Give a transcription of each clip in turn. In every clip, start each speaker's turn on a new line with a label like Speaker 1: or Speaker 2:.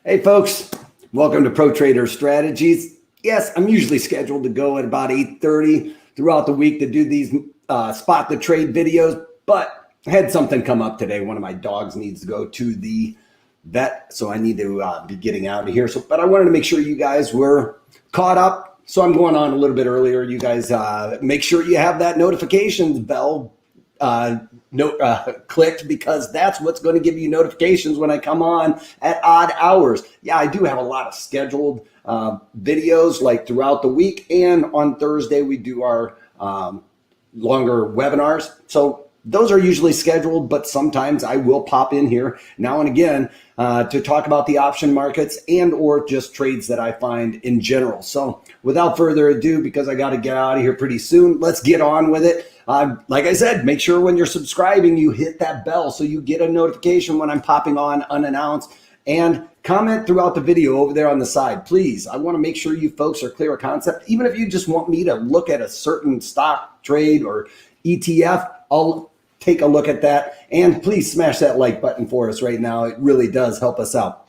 Speaker 1: Hey folks, welcome to Pro Trader Strategies. Yes, I'm usually scheduled to go at about 8:30 throughout the week to do these spot the trade videos, but I had something come up today. One of my dogs needs to go to the vet, so I need to be getting out of here. But I wanted to make sure you guys were caught up, so I'm going on a little bit earlier. You guys make sure you have that notifications bell clicked, because that's what's going to give you notifications when I come on at odd hours. Yeah, I do have a lot of scheduled videos like throughout the week, and on Thursday we do our longer webinars. So those are usually scheduled, but sometimes I will pop in here now and again to talk about the option markets and or just trades that I find in general. So without further ado, because I got to get out of here pretty soon, let's get on with it. Like I said, make sure when you're subscribing, you hit that bell so you get a notification when I'm popping on unannounced, and comment throughout the video over there on the side. Please, I want to make sure you folks are clear of concept. Even if you just want me to look at a certain stock, trade, or ETF, I'll take a look at that. And please smash that like button for us right now. It really does help us out.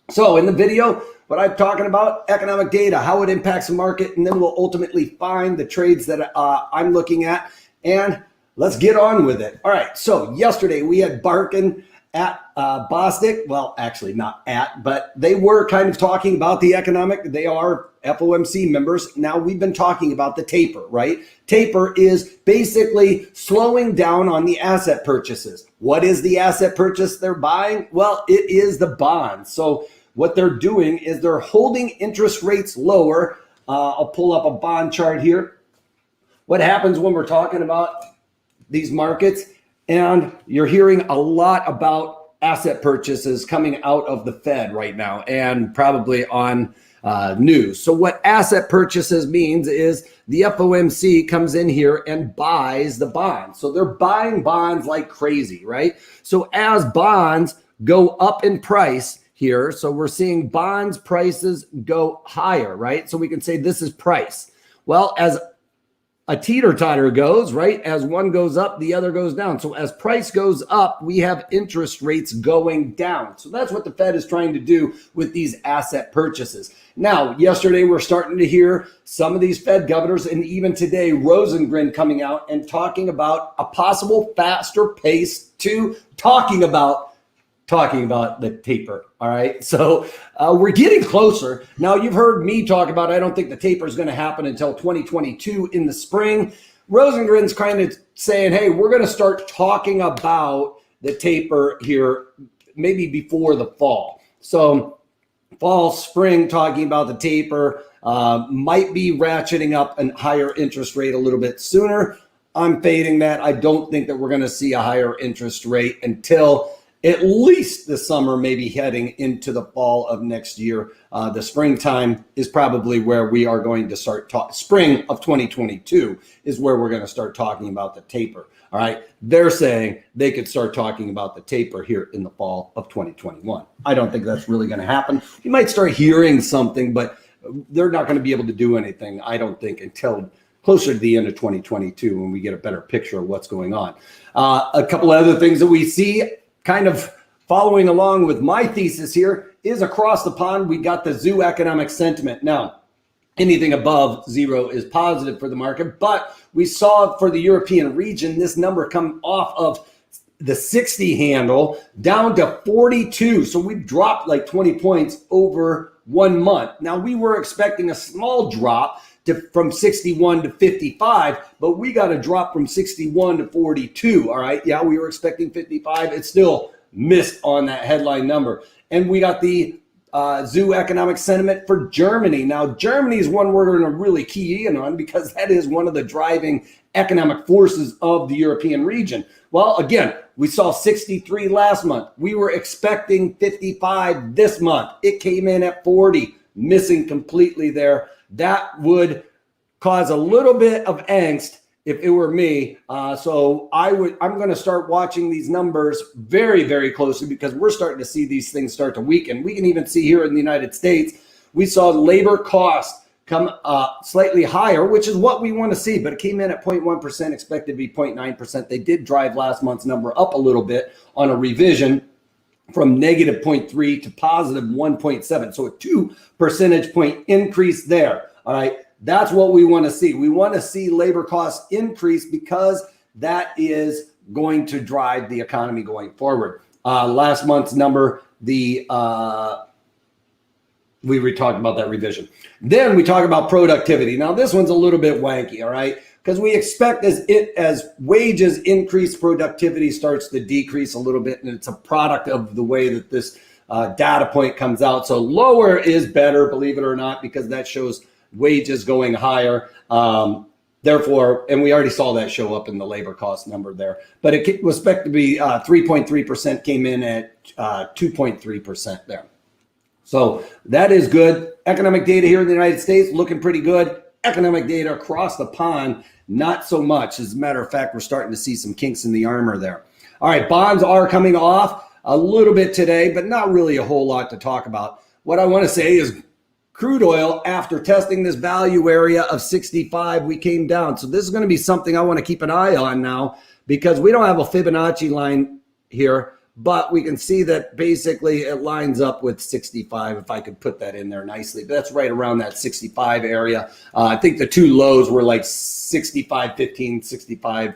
Speaker 1: So in the video, what I'm talking about, economic data, how it impacts the market, and then we'll ultimately find the trades that I'm looking at. And let's get on with it. All right, so yesterday we had Barkin at Bostic. Well, actually not at, but they were kind of talking about the economic. They are FOMC members. Now we've been talking about the taper, right? Taper is basically slowing down on the asset purchases. What is the asset purchase they're buying? Well, it is the bonds. So what they're doing is they're holding interest rates lower. I'll pull up a bond chart here. What happens when we're talking about these markets, and you're hearing a lot about asset purchases coming out of the Fed right now and probably on news. So what asset purchases means is the FOMC comes in here and buys the bonds. So they're buying bonds like crazy, right? So as bonds go up in price here, so we're seeing bonds prices go higher, right? So we can say this is price. Well, as a teeter-totter goes, right? As one goes up, the other goes down. So as price goes up, we have interest rates going down. So that's what the Fed is trying to do with these asset purchases. Now, yesterday, we're starting to hear some of these Fed governors, and even today, Rosengren coming out and talking about a possible faster pace to talking about the taper. All right. So we're getting closer. Now, you've heard me talk about, I don't think the taper is going to happen until 2022 in the spring. Rosengren's kind of saying, hey, we're going to start talking about the taper here maybe before the fall. So fall, spring, talking about the taper, might be ratcheting up a higher interest rate a little bit sooner. I'm fading that. I don't think that we're going to see a higher interest rate until at least the summer, maybe heading into the fall of next year. The springtime is probably where we are going to start spring of 2022 is where we're going to start talking about the taper. All right. They're saying they could start talking about the taper here in the fall of 2021. I don't think that's really going to happen. You might start hearing something, but they're not going to be able to do anything, I don't think, until closer to the end of 2022 when we get a better picture of what's going on. A couple of other things that we see, kind of following along with my thesis here, is across the pond, we got the zoo economic sentiment. Now, anything above zero is positive for the market, but we saw for the European region, this number come off of the 60 handle down to 42. So we dropped like 20 points over 1 month. Now, we were expecting a small drop from 61 to 55, but we got a drop from 61 to 42. All right. Yeah, we were expecting 55. It still missed on that headline number. And we got the zoo economic sentiment for Germany. Now, Germany is one we're going to really key in on because that is one of the driving economic forces of the European region. Well, again, we saw 63 last month. We were expecting 55 this month. It came in at 40, missing completely there. That would cause a little bit of angst if it were me. So I'm going to start watching these numbers very, very closely because we're starting to see these things start to weaken. We can even see here in the United States, we saw labor costs come slightly higher, which is what we want to see, but it came in at 0.1%, expected to be 0.9%. They did drive last month's number up a little bit on a revision. from negative 0.3 to positive 1.7. So a 2 percentage point increase there. All right. That's what we want to see. We want to see labor costs increase because that is going to drive the economy going forward. Last month's number, we talked about that revision. Then we talk about productivity. Now this one's a little bit wanky, all right? Because we expect as wages increase, productivity starts to decrease a little bit, and it's a product of the way that this data point comes out. So lower is better, believe it or not, because that shows wages going higher. Therefore, and we already saw that show up in the labor cost number there, but it was expected to be 3.3%, came in at 2.3% there. So that is good. Economic data here in the United States looking pretty good. Economic data across the pond, not so much. As a matter of fact, we're starting to see some kinks in the armor there. All right, bonds are coming off a little bit today, but not really a whole lot to talk about. What I want to say is crude oil, after testing this value area of 65, we came down. So this is going to be something I want to keep an eye on now, because we don't have a Fibonacci line here, but we can see that basically it lines up with 65, if I could put that in there nicely. But that's right around that 65 area. I think the two lows were like 65.15, 65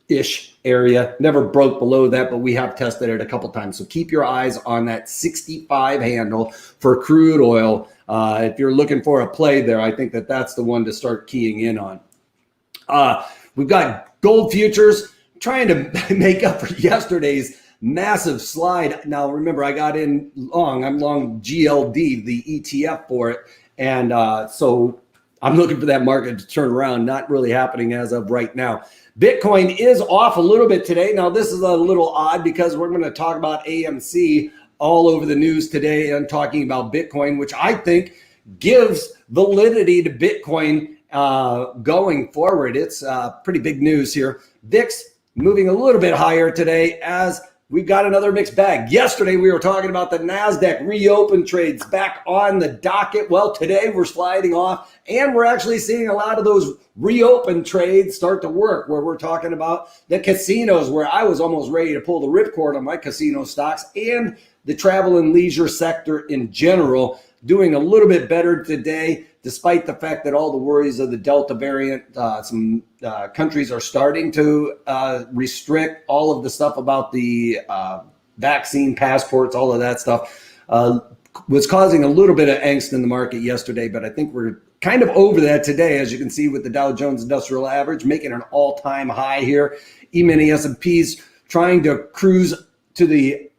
Speaker 1: ish area. Never broke below that, but we have tested it a couple times. So keep your eyes on that 65 handle for crude oil. If you're looking for a play there, I think that's the one to start keying in on. We've got gold futures trying to make up for yesterday's massive slide. Now, remember, I got in long. I'm long GLD, the ETF for it. And so I'm looking for that market to turn around. Not really happening as of right now. Bitcoin is off a little bit today. Now, this is a little odd because we're going to talk about AMC all over the news today and talking about Bitcoin, which I think gives validity to Bitcoin going forward. It's pretty big news here. VIX moving a little bit higher today as we've got another mixed bag. Yesterday, we were talking about the NASDAQ reopen trades back on the docket. Well, today we're sliding off, and we're actually seeing a lot of those reopen trades start to work, where we're talking about the casinos, where I was almost ready to pull the ripcord on my casino stocks, and the travel and leisure sector in general doing a little bit better today, despite the fact that all the worries of the Delta variant, some countries are starting to restrict all of the stuff about the vaccine passports, all of that stuff, was causing a little bit of angst in the market yesterday. But I think we're kind of over that today, as you can see with the Dow Jones Industrial Average making an all-time high here. E-mini S&Ps trying to cruise to the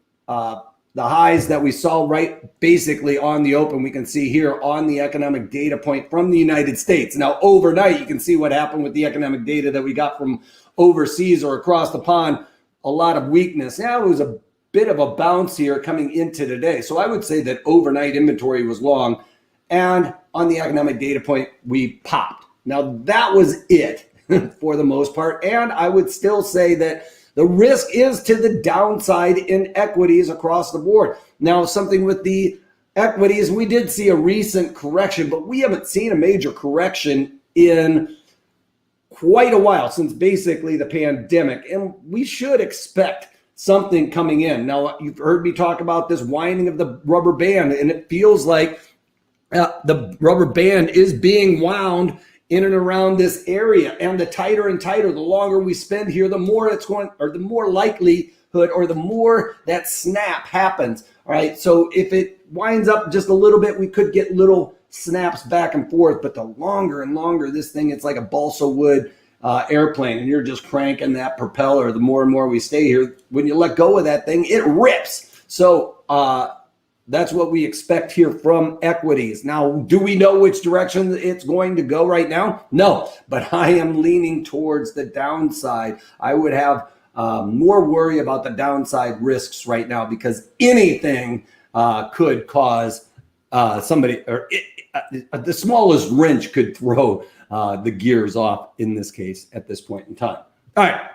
Speaker 1: highs that we saw right basically on the open. We can see here on the economic data point from the United States. Now, overnight, you can see what happened with the economic data that we got from overseas or across the pond. A lot of weakness. Yeah, it was a bit of a bounce here coming into today. So I would say that overnight inventory was long. And on the economic data point, we popped. Now, that was it for the most part. And I would still say that the risk is to the downside in equities across the board. Now, something with the equities, we did see a recent correction, but we haven't seen a major correction in quite a while, since basically the pandemic. And we should expect something coming in. Now, you've heard me talk about this winding of the rubber band, and it feels like the rubber band is being wound in and around this area, and the tighter and tighter, the longer we spend here, the more it's going, or the more likelihood, or the more that snap happens. All right, so if it winds up just a little bit, we could get little snaps back and forth, but the longer and longer this thing, it's like a balsa wood airplane, and you're just cranking that propeller. The more and more we stay here, when you let go of that thing, it rips. So that's what we expect here from equities. Now, do we know which direction it's going to go right now? No, but I am leaning towards the downside. I would have more worry about the downside risks right now, because anything could cause somebody, or the smallest wrench could throw the gears off in this case at this point in time. All right.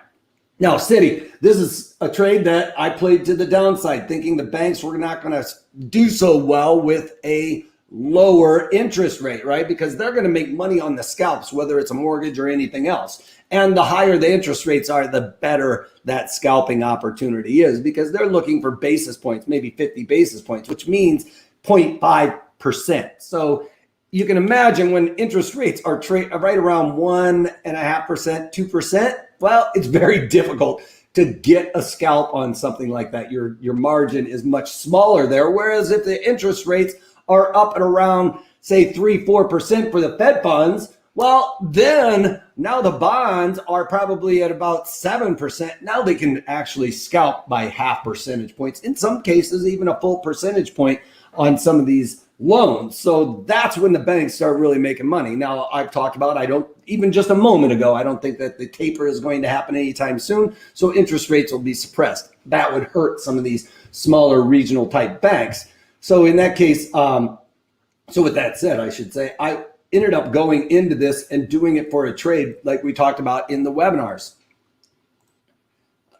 Speaker 1: Now, Citi, this is a trade that I played to the downside, thinking the banks were not going to do so well with a lower interest rate, right? Because they're going to make money on the scalps, whether it's a mortgage or anything else. And the higher the interest rates are, the better that scalping opportunity is, because they're looking for basis points, maybe 50 basis points, which means 0.5%. So you can imagine when interest rates are right around 1.5%, 2%, well, it's very difficult to get a scalp on something like that. Your margin is much smaller there. Whereas if the interest rates are up at around, say, 3-4% for the Fed funds, well, then now the bonds are probably at about 7%. Now they can actually scalp by half percentage points. In some cases, even a full percentage point on some of these loans. So that's when the banks start really making money. Now, I've talked about, even just a moment ago, I don't think that the taper is going to happen anytime soon. So interest rates will be suppressed. That would hurt some of these smaller regional type banks. So in that case, so with that said, I should say, I ended up going into this and doing it for a trade like we talked about in the webinars.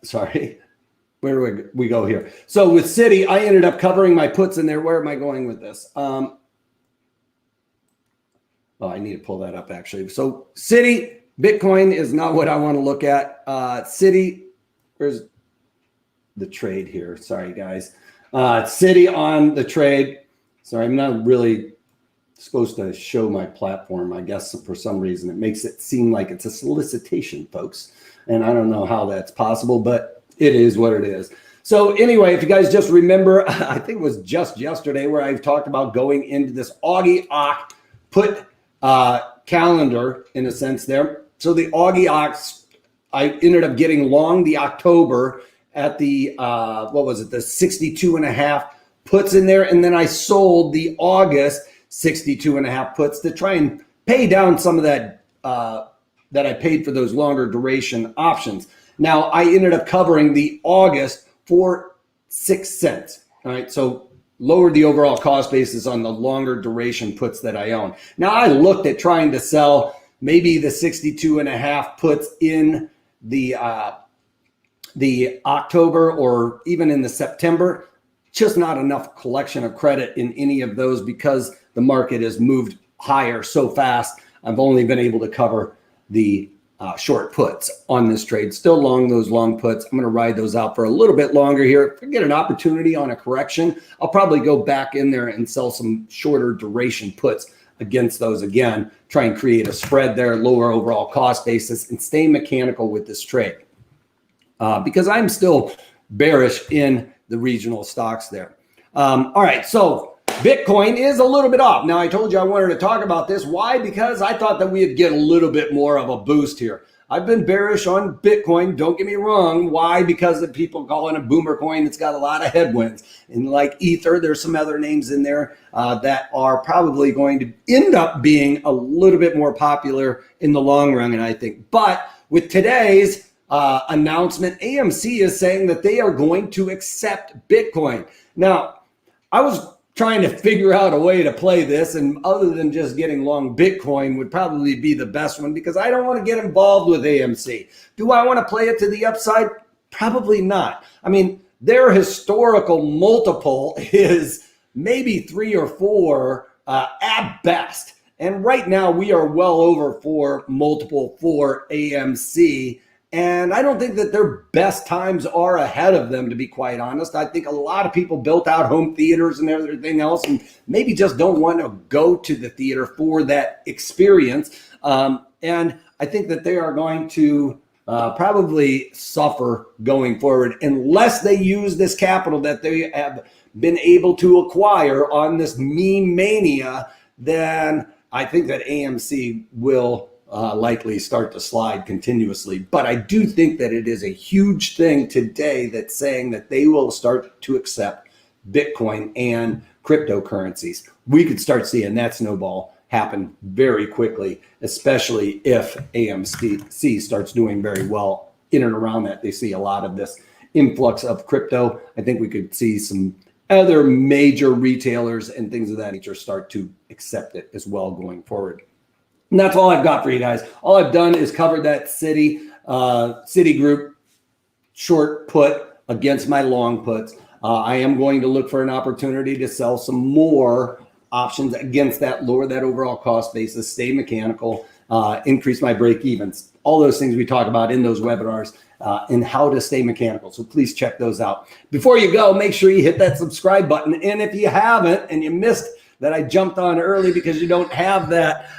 Speaker 1: Sorry, where do we go here? So with Citi, I ended up covering my puts in there. Where am I going with this? Oh, I need to pull that up actually. So Citi, Bitcoin is not what I want to look at. Citi, where's the trade here? Sorry, guys. Citi on the trade. Sorry, I'm not really supposed to show my platform. I guess for some reason it makes it seem like it's a solicitation, folks. And I don't know how that's possible, but it is what it is. So anyway, if you guys just remember, I think it was just yesterday where I've talked about going into this Augie-Oct put calendar in a sense there. So the Augie-Octs, I ended up getting long the October at the, what was it, the 62.5 puts in there. And then I sold the August 62.5 puts to try and pay down some of that that I paid for those longer duration options. Now I ended up covering the August for 6 cents. All right, so lowered the overall cost basis on the longer duration puts that I own. Now I looked at trying to sell maybe the 62.5 puts in the October or even in the September. Just not enough collection of credit in any of those because the market has moved higher so fast. I've only been able to cover the short puts on this trade. Still long those long puts. I'm going to ride those out for a little bit longer here. If I get an opportunity on a correction, I'll probably go back in there and sell some shorter duration puts against those again. Try and create a spread there, lower overall cost basis, and stay mechanical with this trade. Because I'm still bearish in the regional stocks there. All right, so Bitcoin is a little bit off. Now, I told you I wanted to talk about this. Why? Because I thought that we'd get a little bit more of a boost here. I've been bearish on Bitcoin. Don't get me wrong. Why? Because of people calling it boomer coin. It's got a lot of headwinds. And like Ether, there's some other names in there that are probably going to end up being a little bit more popular in the long run, and I think. But with today's announcement, AMC is saying that they are going to accept Bitcoin. Now, I was trying to figure out a way to play this, and other than just getting long Bitcoin would probably be the best one because I don't want to get involved with AMC. Do I want to play it to the upside? Probably not. I mean, their historical multiple is maybe 3 or 4 at best. And right now we are well over 4 multiple for AMC. And I don't think that their best times are ahead of them, to be quite honest. I think a lot of people built out home theaters and everything else and maybe just don't want to go to the theater for that experience. And I think that they are going to probably suffer going forward unless they use this capital that they have been able to acquire on this meme mania. Then I think that AMC will likely start to slide continuously. But I do think that it is a huge thing today that's saying that they will start to accept Bitcoin and cryptocurrencies. We could start seeing that snowball happen very quickly, especially if AMC starts doing very well in and around that. They see a lot of this influx of crypto. I think we could see some other major retailers and things of that nature start to accept it as well going forward. And that's all I've got for you guys. All I've done is cover that Citigroup short put against my long puts. I am going to look for an opportunity to sell some more options against that, lower that overall cost basis, stay mechanical, increase my break evens, all those things we talk about in those webinars, and how to stay mechanical. So please check those out. Before you go, make sure you hit that subscribe button. And if you haven't and you missed that I jumped on early because you don't have that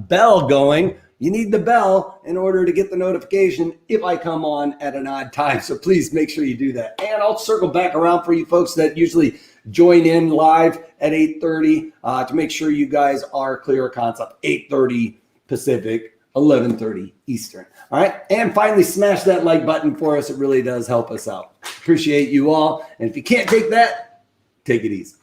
Speaker 1: bell going, you need the bell in order to get the notification if I come on at an odd time. So please make sure you do that. And I'll circle back around for you folks that usually join in live at 8:30 to make sure you guys are clear of concept. 8:30 Pacific, 11:30 Eastern. All right. And finally, smash that like button for us. It really does help us out. Appreciate you all. And if you can't take that, take it easy.